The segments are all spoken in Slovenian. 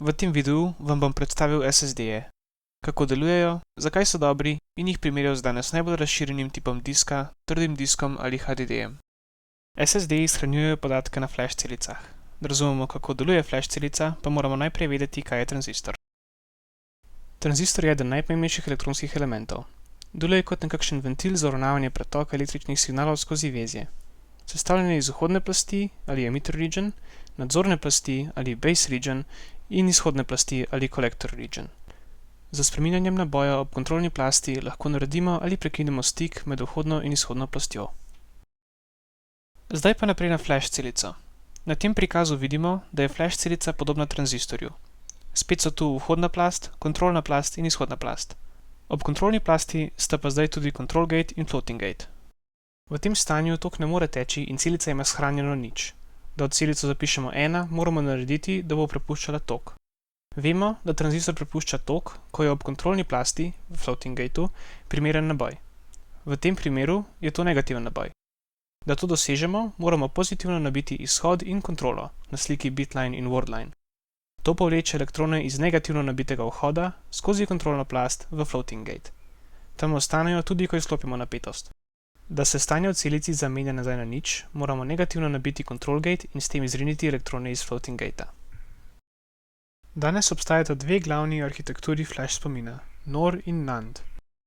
V tem videu vam bom predstavil SSD-je, kako delujejo, zakaj so dobri in jih primerjal z danes najbolj razširjenim tipom diska, trdim diskom ali HDD-jem. SSD-ji shranjujejo podatke na flash celicah. Da razumemo, kako deluje flash celica, pa moramo najprej vedeti, kaj je tranzistor. Tranzistor je eden najpomembnejših elektronskih elementov. Deluje kot nekakšen ventil za uravnavanje pretoka električnih signalov skozi vezje. Sestavljen je iz vhodne plasti ali emitter region, nadzorne plasti ali base region in izhodne plasti ali collector region. Z spreminjanjem naboja ob kontrolni plasti lahko naredimo ali prekinemo stik med vhodno in izhodno plastjo. Zdaj pa naprej na flash celico. Na tem prikazu vidimo, da je flash celica podobna tranzistorju. Spet so tu vhodna plast, kontrolna plast in izhodna plast. Ob kontrolni plasti sta pa zdaj tudi control gate in floating gate. V tem stanju tok ne more teči in celica ima shranjeno nič. Da od celico zapišemo 1, moramo narediti, da bo prepuščala tok. Vemo, da tranzistor prepušča tok, ko je ob kontrolni plasti, v floating gateu, primeren naboj. V tem primeru je to negativen naboj. Da to dosežemo, moramo pozitivno nabiti izhod in kontrolo, na sliki bitline in wordline. To povleče elektrone iz negativno nabitega vhoda skozi kontrolno plast v floating gate. Tam ostanejo tudi, ko izklopimo napetost. Da se stanje v celici zamenja nazaj na nič, moramo negativno nabiti control gate in s tem izriniti elektrone iz floating gatea. Danes obstajata dve glavni arhitekturi flash spomina, NOR in NAND.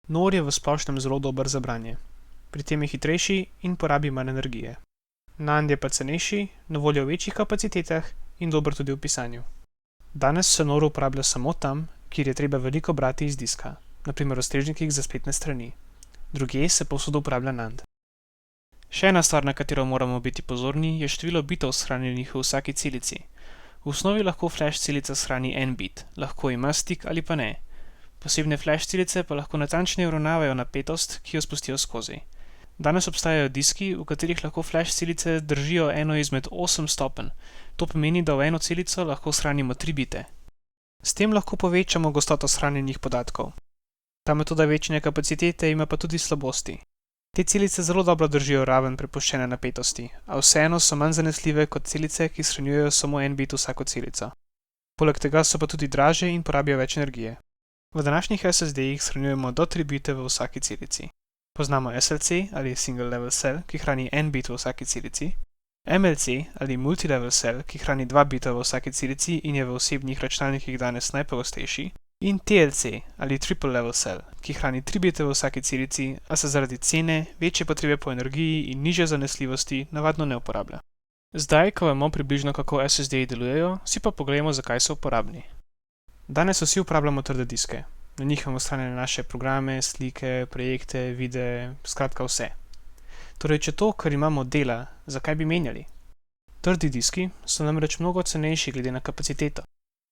NOR je v splošnem zelo dober za branje. Pri tem je hitrejši in porabi manj energije. NAND je pa cenejši, na voljo v večjih kapacitetah in dober tudi v pisanju. Danes se NOR uporablja samo tam, kjer je treba veliko brati iz diska, naprimer v strežnikih za spletne strani. Drugje se povsod uporablja NAND. Še ena stvar, na katero moramo biti pozorni, je število bitov shranjenih v vsaki celici. V osnovi lahko flash celica shrani en bit, lahko ima stik ali pa ne. Posebne flash celice pa lahko natančneje uravnavajo napetost, ki jo spustijo skozi. Danes obstajajo diski, v katerih lahko flash celice držijo eno izmed 8 stopenj. To pomeni, da v eno celico lahko shranimo 3 bite. S tem lahko povečamo gostoto shranjenih podatkov. Ta metoda večanja kapacitete ima pa tudi slabosti. Te celice zelo dobro držijo raven prepuščene napetosti, a vseeno so manj zanesljive kot celice, ki shranjujejo samo en bit vsako celico. Poleg tega so pa tudi dražje in porabijo več energije. V današnjih SSD-jih shranjujemo do 3 bite v vsaki celici. Poznamo SLC ali Single Level Cell, ki hrani en bit v vsaki celici, MLC ali Multi-Level Cell, ki hrani 2 bita v vsaki celici in je v osebnih računalnikih danes najpogostejši, in TLC ali Triple Level Cell, ki hrani 3 bite v vsaki celici, a se zaradi cene, večje potrebe po energiji in nižje zanesljivosti navadno ne uporablja. Zdaj, ko vemo približno, kako SSD-ji delujejo, si pa pogledamo, zakaj so uporabni. Danes vsi uporabljamo trde diske. Na njih imamo shranjene naše programe, slike, projekte, videe, skratka vse. Torej, če to, kar imamo, dela, zakaj bi menjali? Trdi diski so namreč mnogo cenejši glede na kapaciteto.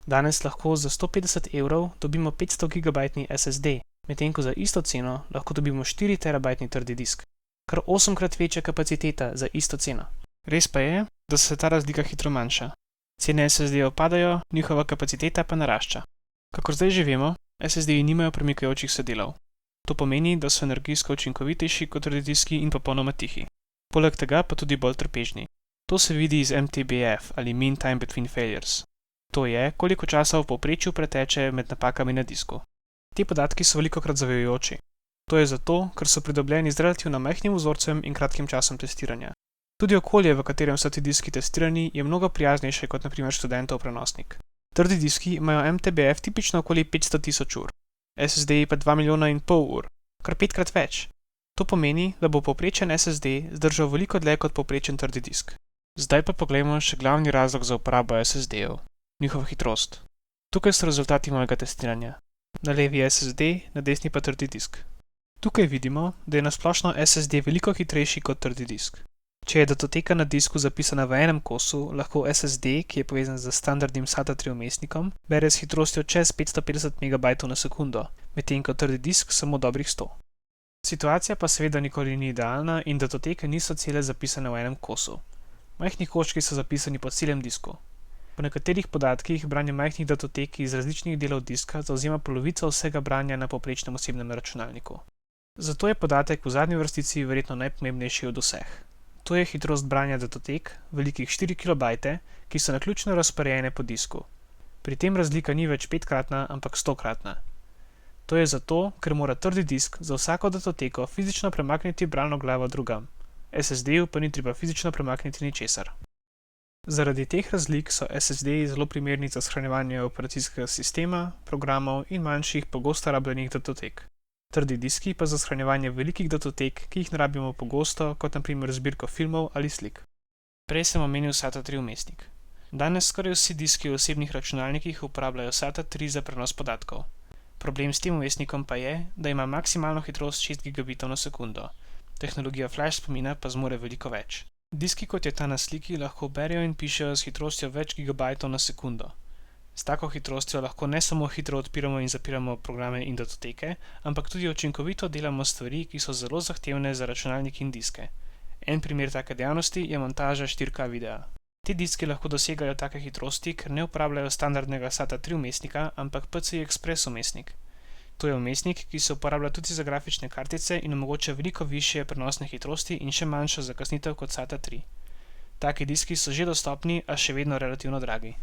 Danes lahko za 150 € dobimo 500 GB SSD, medtem ko za isto ceno lahko dobimo 4 TB trdi disk. Kar 8-krat večja kapaciteta za isto ceno. Res pa je, da se ta razlika hitro manjša. Cene SSD-jev padajo, njihova kapaciteta pa narašča. Kakor zdaj že vemo, SSD-ji nimajo premikajočih se delov. To pomeni, da so energijsko učinkovitejši kot trdi diski in popolnoma tihi. Poleg tega pa tudi bolj trpežni. To se vidi iz MTBF ali Mean Time Between Failures. To je, koliko časa v povprečju preteče med napakami na disku. Ti podatki so velikokrat zavajajoči. To je zato, ker so pridobljeni z relativno majhnim vzorcem in kratkim časom testiranja. Tudi okolje, v katerem so ti diski testirani, je mnogo prijaznejše kot na primer študentov prenosnik. Trdi diski imajo MTBF tipično okoli 500 000 ur, SSD-ji pa 2,5 milijona ur, kar 5-krat več. To pomeni, da bo povprečen SSD zdržal veliko dlje kot povprečen trdi disk. Zdaj pa poglejmo še glavni razlog za uporabo SSD-jev. Njihova hitrost. Tukaj so rezultati mojega testiranja. Na levi je SSD, na desni pa trdi disk. Tukaj vidimo, da je na splošno SSD veliko hitrejši kot trdi disk. Če je datoteka na disku zapisana v enem kosu, lahko SSD, ki je povezan z standardnim SATA3 vmesnikom, bere s hitrostjo čez 550 MB na sekundo, medtem ko trdi disk samo dobrih 100. Situacija pa seveda nikoli ni idealna in datoteke niso cele zapisane v enem kosu. Majhni koščki so zapisani po celem disku. Po nekaterih podatkih branje majhnih datotek iz različnih delov diska zavzema polovico vsega branja na povprečnem osebnem računalniku. Zato je podatek v zadnji vrstici verjetno najpomembnejši od vseh. To je hitrost branja datotek, velikih 4 KB, ki so naključno razporejene po disku. Pri tem razlika ni več 5-kratna, ampak 100-kratna. To je zato, ker mora trdi disk za vsako datoteko fizično premakniti bralno glavo drugam. SSD-ju pa ni treba fizično premakniti ničesar. Zaradi teh razlik so SSD-ji zelo primerni za shranjevanje operacijskega sistema, programov in manjših, pogosto rabljenih datotek. Trdi diski pa za shranjevanje velikih datotek, ki jih ne rabimo pogosto, kot na primer zbirko filmov ali slik. Prej sem omenil SATA3 vmesnik. Danes skoraj vsi diski v osebnih računalnikih uporabljajo SATA3 za prenos podatkov. Problem s tem vmesnikom pa je, da ima maksimalno hitrost 6 gigabitov na sekundo. Tehnologija flash spomina pa zmore veliko več. Diski, kot je ta na sliki, lahko berejo in pišejo s hitrostjo več gigabajtov na sekundo. S tako hitrostjo lahko ne samo hitro odpiramo in zapiramo programe in datoteke, ampak tudi učinkovito delamo stvari, ki so zelo zahtevne za računalnik in diske. En primer take dejavnosti je montaža 4K videa. Ti diski lahko dosegajo take hitrosti, ker ne uporabljajo standardnega SATA3 vmesnika, ampak PCI Express vmesnik. To je vmesnik, ki se uporablja tudi za grafične kartice in omogoča veliko višje prenosne hitrosti in še manjšo zakasnitev kot SATA3. Taki diski so že dostopni, a še vedno relativno dragi.